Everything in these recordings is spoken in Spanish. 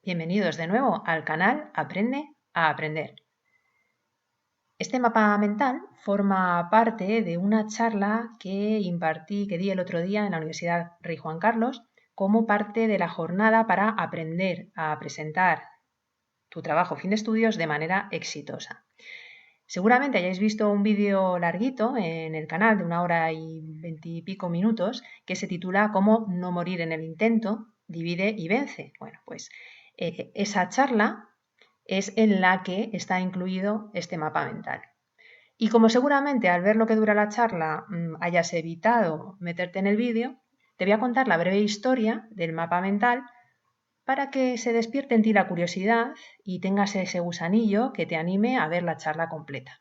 Bienvenidos de nuevo al canal Aprende a Aprender. Este mapa mental forma parte de una charla que di el otro día en la Universidad Rey Juan Carlos como parte de la jornada para aprender a presentar tu trabajo fin de estudios de manera exitosa. Seguramente hayáis visto un vídeo larguito en el canal de 1 hora y 20 y pico minutos que se titula Cómo no morir en el intento, divide y vence. Bueno, pues esa charla es en la que está incluido este mapa mental. Y como seguramente al ver lo que dura la charla hayas evitado meterte en el vídeo, te voy a contar la breve historia del mapa mental para que se despierte en ti la curiosidad y tengas ese gusanillo que te anime a ver la charla completa.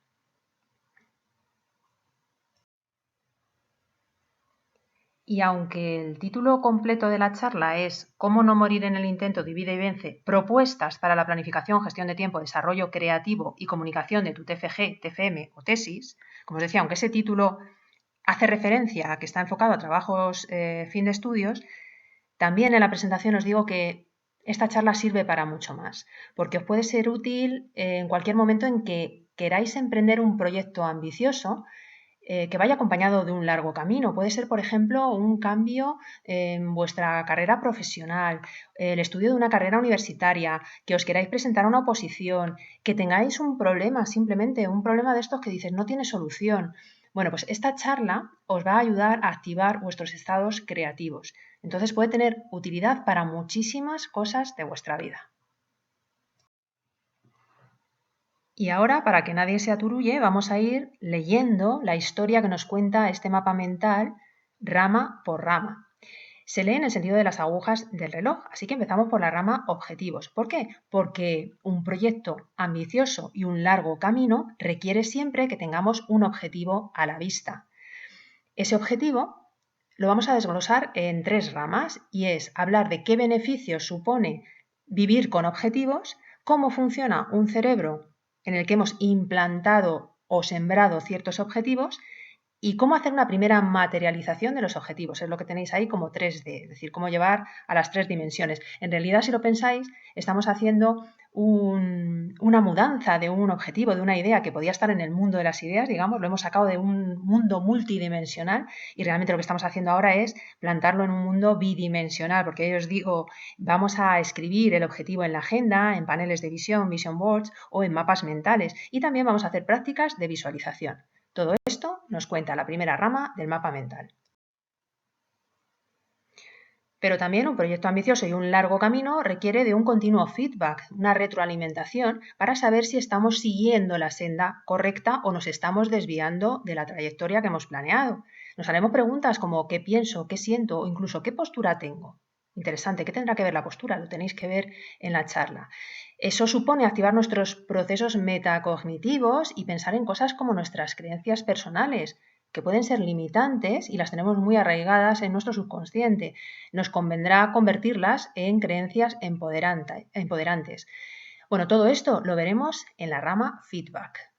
Y aunque el título completo de la charla es Cómo no morir en el intento, divide y vence, propuestas para la planificación, gestión de tiempo, desarrollo creativo y comunicación de tu TFG, TFM o tesis, como os decía, aunque ese título hace referencia a que está enfocado a trabajos fin de estudios, también en la presentación os digo que esta charla sirve para mucho más, porque os puede ser útil en cualquier momento en que queráis emprender un proyecto ambicioso que vaya acompañado de un largo camino. Puede ser, por ejemplo, un cambio en vuestra carrera profesional, el estudio de una carrera universitaria, que os queráis presentar a una oposición, que tengáis un problema, simplemente un problema de estos que dices no tiene solución. Bueno, pues esta charla os va a ayudar a activar vuestros estados creativos. Entonces puede tener utilidad para muchísimas cosas de vuestra vida. Y ahora, para que nadie se aturulle, vamos a ir leyendo la historia que nos cuenta este mapa mental rama por rama. Se lee en el sentido de las agujas del reloj, así que empezamos por la rama objetivos. ¿Por qué? Porque un proyecto ambicioso y un largo camino requiere siempre que tengamos un objetivo a la vista. Ese objetivo lo vamos a desglosar en 3 ramas y es hablar de qué beneficios supone vivir con objetivos, cómo funciona un cerebro en el que hemos implantado o sembrado ciertos objetivos y cómo hacer una primera materialización de los objetivos. Es lo que tenéis ahí como 3D, es decir, cómo llevar a las 3 dimensiones. En realidad, si lo pensáis, estamos haciendo una mudanza de un objetivo, de una idea que podía estar en el mundo de las ideas, digamos, lo hemos sacado de un mundo multidimensional y realmente lo que estamos haciendo ahora es plantarlo en un mundo bidimensional, porque yo os digo, vamos a escribir el objetivo en la agenda, en paneles de visión, vision boards o en mapas mentales y también vamos a hacer prácticas de visualización. Todo esto nos cuenta la primera rama del mapa mental. Pero también un proyecto ambicioso y un largo camino requiere de un continuo feedback, una retroalimentación para saber si estamos siguiendo la senda correcta o nos estamos desviando de la trayectoria que hemos planeado. Nos haremos preguntas como ¿qué pienso, qué siento o incluso qué postura tengo? Interesante, ¿qué tendrá que ver la postura? Lo tenéis que ver en la charla. Eso supone activar nuestros procesos metacognitivos y pensar en cosas como nuestras creencias personales, que pueden ser limitantes y las tenemos muy arraigadas en nuestro subconsciente. Nos convendrá convertirlas en creencias empoderantes. Bueno, todo esto lo veremos en la rama feedback.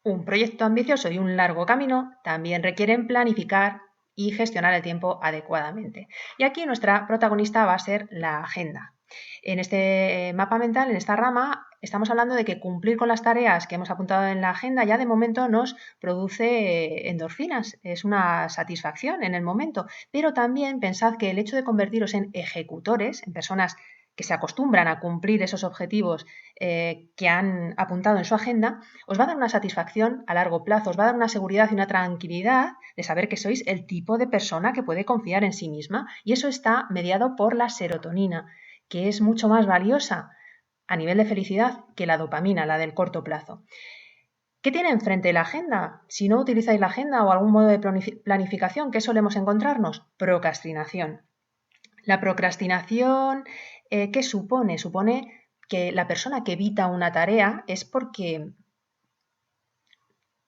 Un proyecto ambicioso y un largo camino también requieren planificar y gestionar el tiempo adecuadamente. Y aquí nuestra protagonista va a ser la agenda. En este mapa mental, en esta rama, estamos hablando de que cumplir con las tareas que hemos apuntado en la agenda ya de momento nos produce endorfinas, es una satisfacción en el momento, pero también pensad que el hecho de convertiros en ejecutores, en personas que se acostumbran a cumplir esos objetivos que han apuntado en su agenda, os va a dar una satisfacción a largo plazo, os va a dar una seguridad y una tranquilidad de saber que sois el tipo de persona que puede confiar en sí misma y eso está mediado por la serotonina, que es mucho más valiosa a nivel de felicidad que la dopamina, la del corto plazo. ¿Qué tiene enfrente la agenda? Si no utilizáis la agenda o algún modo de planificación, ¿qué solemos encontrarnos? Procrastinación. La procrastinación, ¿qué supone? Supone que la persona que evita una tarea es porque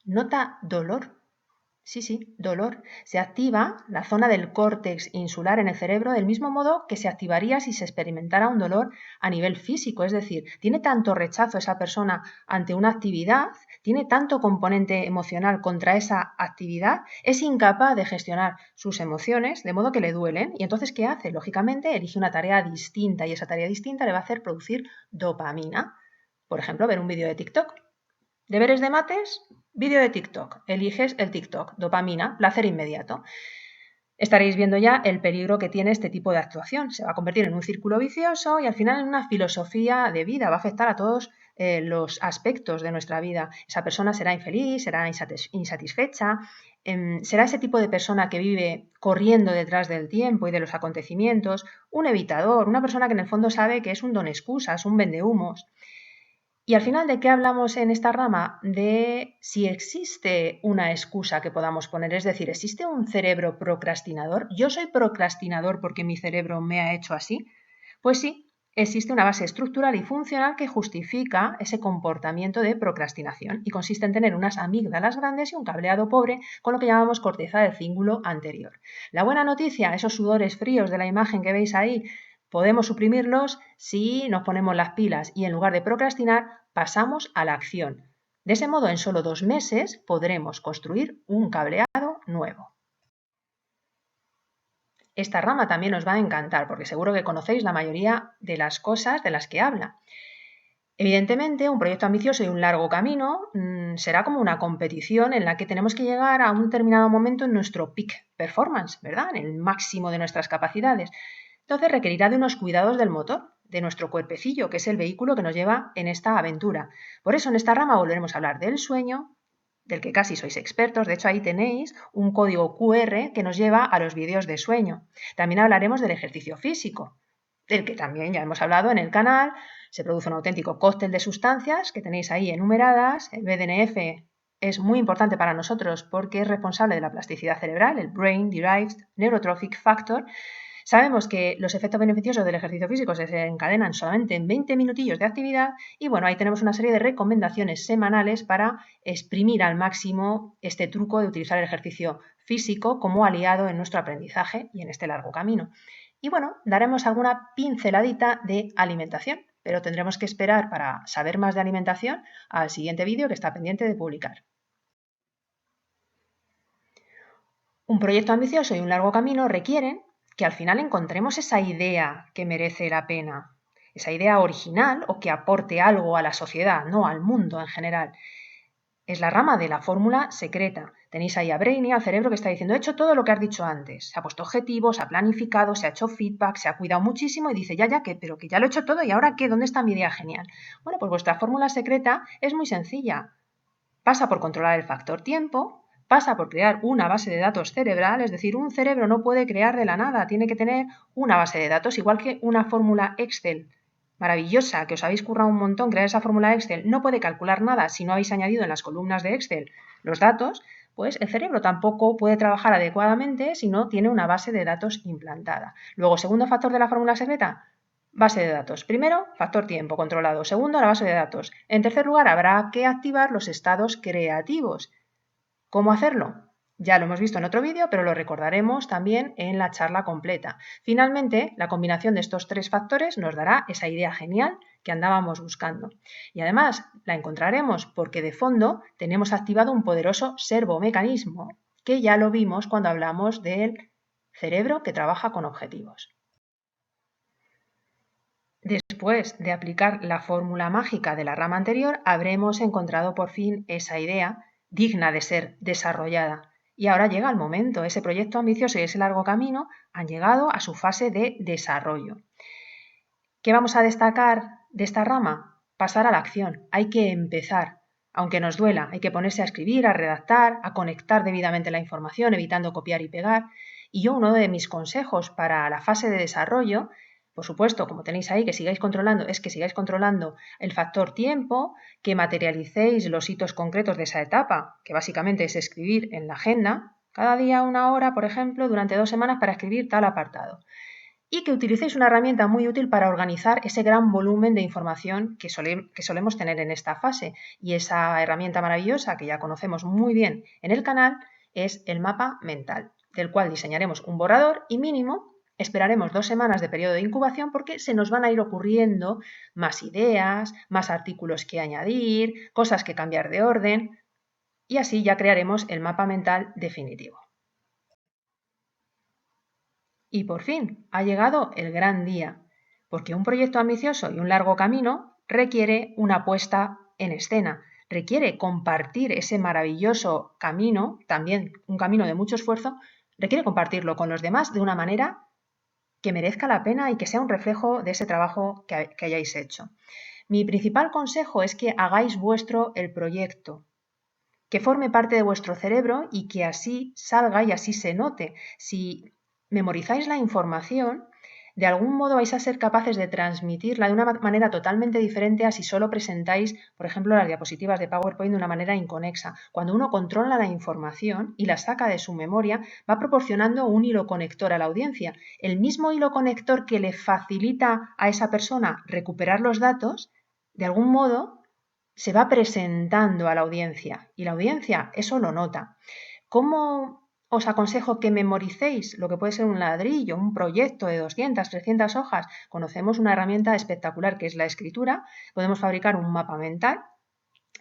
nota dolor Sí, sí, dolor. Se activa la zona del córtex insular en el cerebro del mismo modo que se activaría si se experimentara un dolor a nivel físico. Es decir, tiene tanto rechazo esa persona ante una actividad, tiene tanto componente emocional contra esa actividad, es incapaz de gestionar sus emociones, de modo que le duelen. Y entonces, ¿qué hace? Lógicamente, elige una tarea distinta y esa tarea distinta le va a hacer producir dopamina. Por ejemplo, ver un vídeo de TikTok. Deberes de mates, vídeo de TikTok. Eliges el TikTok, dopamina, placer inmediato. Estaréis viendo ya el peligro que tiene este tipo de actuación. Se va a convertir en un círculo vicioso y al final en una filosofía de vida. Va a afectar a todos los aspectos de nuestra vida. Esa persona será infeliz, será insatisfecha, será ese tipo de persona que vive corriendo detrás del tiempo y de los acontecimientos, un evitador, una persona que en el fondo sabe que es un don excusas, un vendehumos. Y al final, ¿de qué hablamos en esta rama? De si existe una excusa que podamos poner, es decir, ¿existe un cerebro procrastinador? ¿Yo soy procrastinador porque mi cerebro me ha hecho así? Pues sí, existe una base estructural y funcional que justifica ese comportamiento de procrastinación y consiste en tener unas amígdalas grandes y un cableado pobre con lo que llamamos corteza del cíngulo anterior. La buena noticia, esos sudores fríos de la imagen que veis ahí, podemos suprimirlos si nos ponemos las pilas y en lugar de procrastinar pasamos a la acción. De ese modo, en solo 2 meses podremos construir un cableado nuevo. Esta rama también os va a encantar porque seguro que conocéis la mayoría de las cosas de las que habla. Evidentemente, un proyecto ambicioso y un largo camino será como una competición en la que tenemos que llegar a un determinado momento en nuestro peak performance, ¿verdad? En el máximo de nuestras capacidades. Entonces requerirá de unos cuidados del motor, de nuestro cuerpecillo, que es el vehículo que nos lleva en esta aventura. Por eso en esta rama volveremos a hablar del sueño, del que casi sois expertos. De hecho, ahí tenéis un código QR que nos lleva a los vídeos de sueño. También hablaremos del ejercicio físico, del que también ya hemos hablado en el canal. Se produce un auténtico cóctel de sustancias que tenéis ahí enumeradas. El BDNF es muy importante para nosotros porque es responsable de la plasticidad cerebral, el Brain Derived Neurotrophic Factor. Sabemos que los efectos beneficiosos del ejercicio físico se encadenan solamente en 20 minutillos de actividad y bueno, ahí tenemos una serie de recomendaciones semanales para exprimir al máximo este truco de utilizar el ejercicio físico como aliado en nuestro aprendizaje y en este largo camino. Y bueno, daremos alguna pinceladita de alimentación, pero tendremos que esperar para saber más de alimentación al siguiente vídeo que está pendiente de publicar. Un proyecto ambicioso y un largo camino requieren que al final encontremos esa idea que merece la pena, esa idea original o que aporte algo a la sociedad, no al mundo en general. Es la rama de la fórmula secreta. Tenéis ahí a Brainy, al cerebro, que está diciendo, he hecho todo lo que has dicho antes. Se ha puesto objetivos, se ha planificado, se ha hecho feedback, se ha cuidado muchísimo y dice, pero que ya lo he hecho todo y ahora ¿qué? ¿Dónde está mi idea genial? Bueno, pues vuestra fórmula secreta es muy sencilla. Pasa por controlar el factor tiempo, pasa por crear una base de datos cerebral, es decir, un cerebro no puede crear de la nada, tiene que tener una base de datos, igual que una fórmula Excel maravillosa, que os habéis currado un montón crear esa fórmula Excel, no puede calcular nada si no habéis añadido en las columnas de Excel los datos, pues el cerebro tampoco puede trabajar adecuadamente si no tiene una base de datos implantada. Luego, segundo factor de la fórmula secreta, base de datos. Primero, factor tiempo controlado. Segundo, la base de datos. En tercer lugar, habrá que activar los estados creativos. ¿Cómo hacerlo? Ya lo hemos visto en otro vídeo, pero lo recordaremos también en la charla completa. Finalmente, la combinación de estos 3 factores nos dará esa idea genial que andábamos buscando. Y además la encontraremos porque de fondo tenemos activado un poderoso servomecanismo, que ya lo vimos cuando hablamos del cerebro que trabaja con objetivos. Después de aplicar la fórmula mágica de la rama anterior, habremos encontrado por fin esa idea digna de ser desarrollada. Y ahora llega el momento, ese proyecto ambicioso y ese largo camino han llegado a su fase de desarrollo. ¿Qué vamos a destacar de esta rama? Pasar a la acción, hay que empezar. Aunque nos duela, hay que ponerse a escribir, a redactar, a conectar debidamente la información, evitando copiar y pegar. Y uno de mis consejos para la fase de desarrollo, por supuesto, como tenéis ahí, que sigáis controlando el factor tiempo, que materialicéis los hitos concretos de esa etapa, que básicamente es escribir en la agenda, cada día 1 hora, por ejemplo, durante 2 semanas para escribir tal apartado. Y que utilicéis una herramienta muy útil para organizar ese gran volumen de información que solemos tener en esta fase. Y esa herramienta maravillosa que ya conocemos muy bien en el canal es el mapa mental, del cual diseñaremos un borrador y mínimo esperaremos 2 semanas de periodo de incubación porque se nos van a ir ocurriendo más ideas, más artículos que añadir, cosas que cambiar de orden y así ya crearemos el mapa mental definitivo. Y por fin ha llegado el gran día, porque un proyecto ambicioso y un largo camino requiere una puesta en escena, requiere compartir ese maravilloso camino, también un camino de mucho esfuerzo, requiere compartirlo con los demás de una manera que merezca la pena y que sea un reflejo de ese trabajo que hayáis hecho. Mi principal consejo es que hagáis vuestro el proyecto, que forme parte de vuestro cerebro y que así salga y así se note. Si memorizáis la información, de algún modo vais a ser capaces de transmitirla de una manera totalmente diferente a si solo presentáis, por ejemplo, las diapositivas de PowerPoint de una manera inconexa. Cuando uno controla la información y la saca de su memoria, va proporcionando un hilo conector a la audiencia. El mismo hilo conector que le facilita a esa persona recuperar los datos, de algún modo se va presentando a la audiencia y la audiencia eso lo nota. ¿Cómo os aconsejo que memoricéis lo que puede ser un ladrillo, un proyecto de 200, 300 hojas? Conocemos una herramienta espectacular que es la escritura. Podemos fabricar un mapa mental.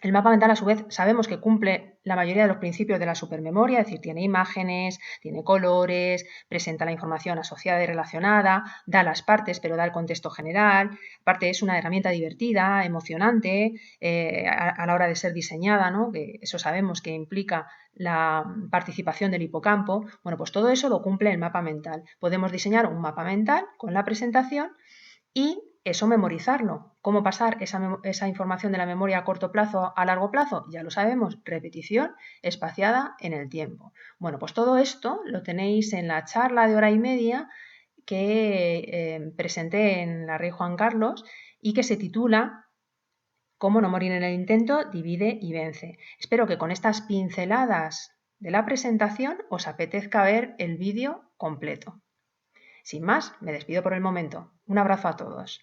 El mapa mental, a su vez, sabemos que cumple la mayoría de los principios de la supermemoria, es decir, tiene imágenes, tiene colores, presenta la información asociada y relacionada, da las partes, pero da el contexto general. Aparte, es una herramienta divertida, emocionante, a la hora de ser diseñada, ¿no? Que eso sabemos que implica la participación del hipocampo. Bueno, pues todo eso lo cumple el mapa mental. Podemos diseñar un mapa mental con la presentación y eso memorizarlo. ¿Cómo pasar esa información de la memoria a corto plazo a largo plazo? Ya lo sabemos, repetición espaciada en el tiempo. Bueno, pues todo esto lo tenéis en la charla de 1h30 que presenté en la Rey Juan Carlos y que se titula Cómo no morir en el intento, divide y vence. Espero que con estas pinceladas de la presentación os apetezca ver el vídeo completo. Sin más, me despido por el momento. Un abrazo a todos.